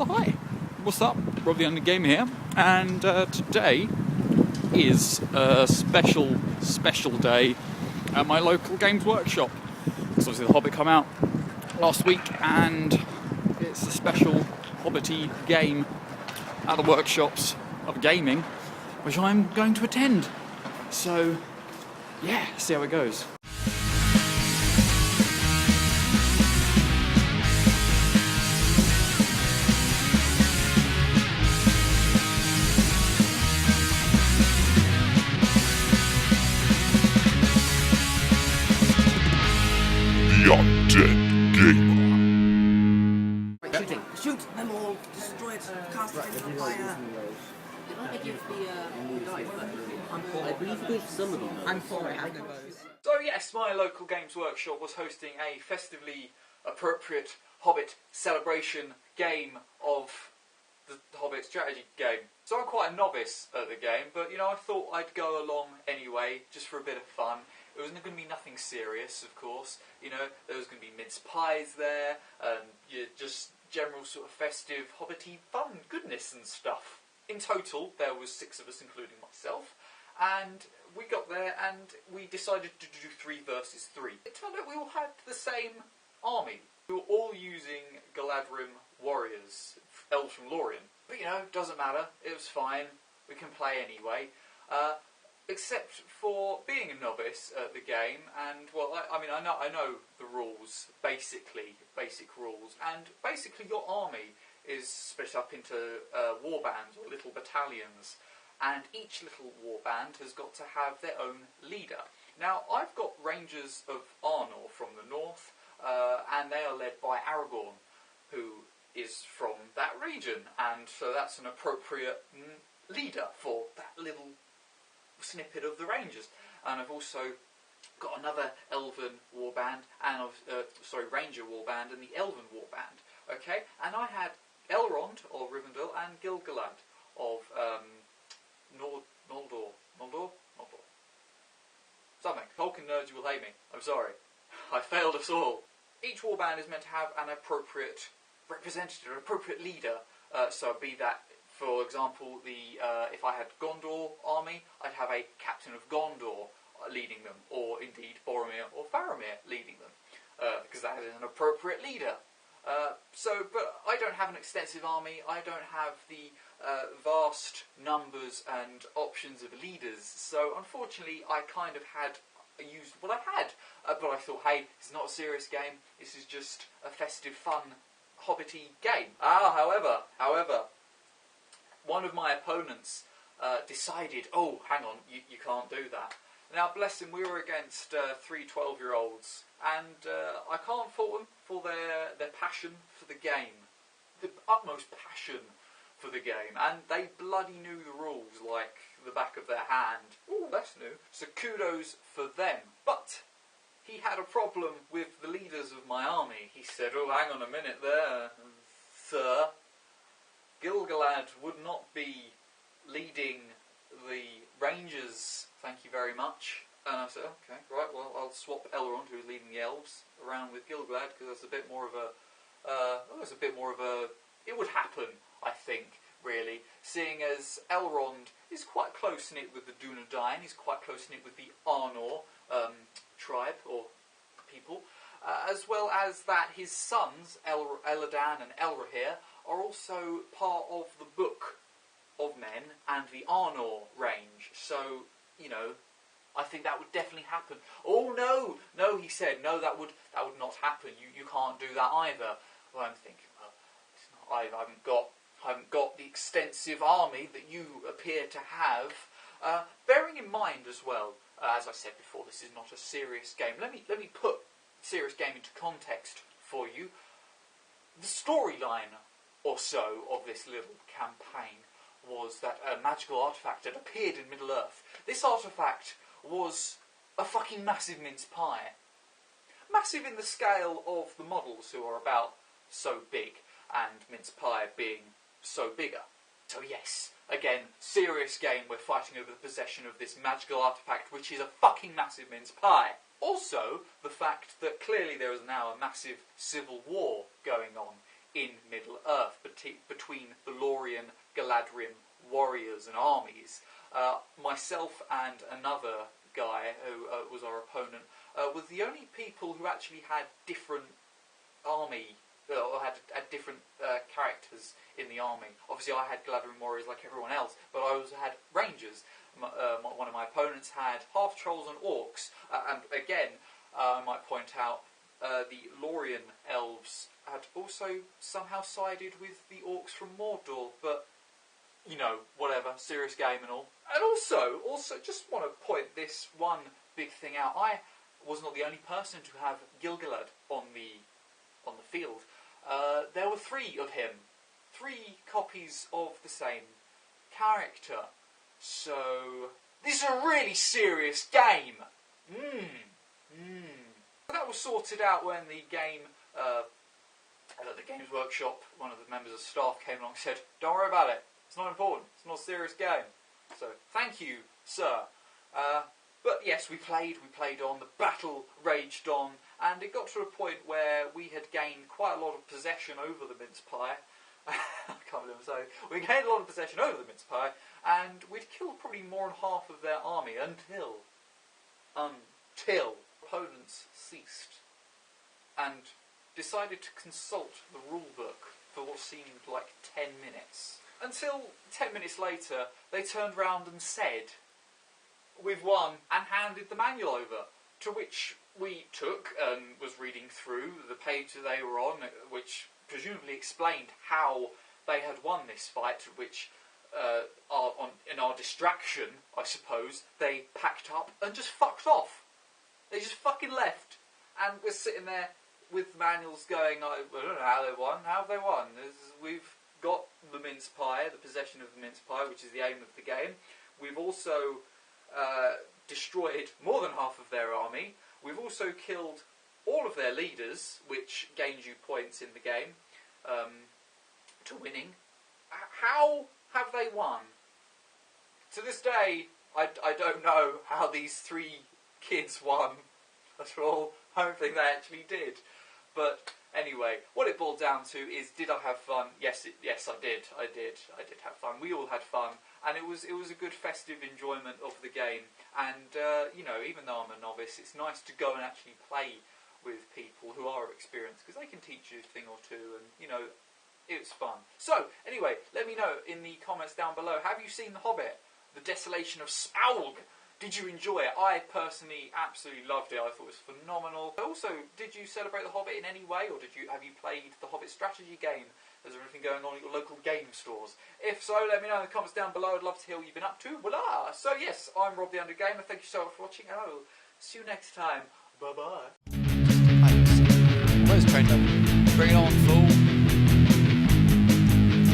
So hi, what's up? Rob TheUndeadGamr here, and today is a special day at my local Games Workshop. So obviously the Hobbit come out last week, and it's a special Hobbity game at the workshops of gaming, which I'm going to attend. So yeah, see how it goes. TheUndeadGamr. Shooting. Shoot them all. Destroy it. Cast it into the fire. Did I give the guide back? I believe you gave some of them. I'm sorry, I know those. So yes, my local Games Workshop was hosting a festively appropriate Hobbit celebration game of the Hobbit strategy game. So I'm quite a novice at the game, but you know, I thought I'd go along anyway, just for a bit of fun. It wasn't going to be nothing serious, of course. You know, there was going to be mince pies there, and just general sort of festive, hobbity fun goodness and stuff. In total, there was 6 of us, including myself, and we got there and we decided to do 3 versus 3. It turned out we all had the same army. We were all using Galadrim warriors, elves from Lorien. But you know, doesn't matter, it was fine, we can play anyway. Except for being a novice at the game, and well, I mean, I know the rules, basic rules, and basically your army is split up into war bands or little battalions, and each little war band has got to have their own leader. Now, I've got Rangers of Arnor from the north, and they are led by Aragorn, who is from that region, and so that's an appropriate leader for that little snippet of the Rangers. And I've also got another Elven warband, and Ranger warband, and the Elven warband. Okay, and I had Elrond of Rivendell and Gil-galad of Noldor. Something. Tolkien nerds, you will hate me. I'm sorry. I failed us all. Each warband is meant to have an appropriate representative, an appropriate leader. So be that, for example, if I had Gondor army, I'd have a captain of Gondor leading them, or indeed Boromir or Faramir leading them, because that is an appropriate leader. But I don't have an extensive army. I don't have the vast numbers and options of leaders. So unfortunately, I kind of used what I had. But I thought, hey, it's not a serious game. This is just a festive, fun, hobbity game. However, one of my opponents decided, oh, hang on, you can't do that. Now, bless him, we were against 3 12-year-olds, and I can't fault them for their passion for the game. The utmost passion for the game, and they bloody knew the rules like the back of their hand. Oh, that's new. So kudos for them. But he had a problem with the leaders of my army. He said, oh, hang on a minute there, sir. Gil-galad would not be leading the Rangers, thank you very much. And I said, okay, right, well, I'll swap Elrond, who's leading the Elves, around with Gil-galad, because that's a bit more of a, it would happen, I think, really, seeing as Elrond is quite close-knit with the Dunedain, he's quite close-knit with the Arnor tribe, or people, as well as that his sons, Elladan and Elrohir, are also part of the Book of Men and the Arnor range. So, you know, I think that would definitely happen. Oh no, he said, no, that would not happen. You can't do that either. Well, I'm thinking, well, it's not, I haven't got the extensive army that you appear to have. Bearing in mind as well, as I said before, this is not a serious game. Let me put serious game into context for you. The storyline or so of this little campaign was that a magical artifact had appeared in Middle-earth. This artifact was a fucking massive mince pie. Massive in the scale of the models, who are about so big, and mince pie being so bigger. So yes, again, serious game, we're fighting over the possession of this magical artifact, which is a fucking massive mince pie. Also, the fact that clearly there is now a massive civil war going on in Middle-earth between the Lorien, Galadrim warriors and armies. Myself and another guy who was our opponent were the only people who actually had different army, or had different characters in the army. Obviously I had Galadrim warriors like everyone else, but I also had rangers. One of my opponents had half-trolls and orcs, and again, I might point out, the Lorien elves had also somehow sided with the orcs from Mordor, but, you know, whatever, serious game and all. And also, just want to point this one big thing out. I was not the only person to have Gilgalad on the field. There were 3 of him. 3 copies of the same character. So, this is a really serious game. That was sorted out when the game, the Games Workshop, one of the members of staff came along and said, "Don't worry about it. It's not important. It's not a serious game." So, thank you, sir. But yes, we played on, the battle raged on, and it got to a point where we had gained quite a lot of possession over the mince pie. I can't believe I'm saying. We gained a lot of possession over the mince pie, and we'd killed probably more than half of their army until opponents ceased and decided to consult the rulebook for what seemed like 10 minutes. Until 10 minutes later, they turned round and said, "We've won," and handed the manual over, to which we took and was reading through the page that they were on, which presumably explained how they had won this fight, which in our distraction, I suppose, they packed up and just fucked off. They just fucking left, and we're sitting there with manuals going, I don't know how they won. How have they won? We've got the mince pie, the possession of the mince pie, which is the aim of the game. We've also destroyed more than half of their army. We've also killed all of their leaders, which gains you points in the game to winning. How have they won? To this day, I don't know how these 3 kids won at all. I don't think they actually did. But anyway, what it boiled down to is, did I have fun? Yes, I did. I did have fun. We all had fun, and it was a good festive enjoyment of the game. And you know, even though I'm a novice, it's nice to go and actually play with people who are experienced, because they can teach you a thing or two, and you know, it's fun. So anyway, let me know in the comments down below. Have you seen The Hobbit? The Desolation of Smaug? Did you enjoy it? I personally absolutely loved it. I thought it was phenomenal. Also, did you celebrate The Hobbit in any way, or have you played the Hobbit strategy game? Is there anything going on at your local game stores? If so, let me know in the comments down below. I'd love to hear what you've been up to. Voila! So yes, I'm Rob TheUndeadGamr. Thank you so much for watching, and I will see you next time. Bye-bye. Where's train number? Bring it on, fool.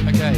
Okay.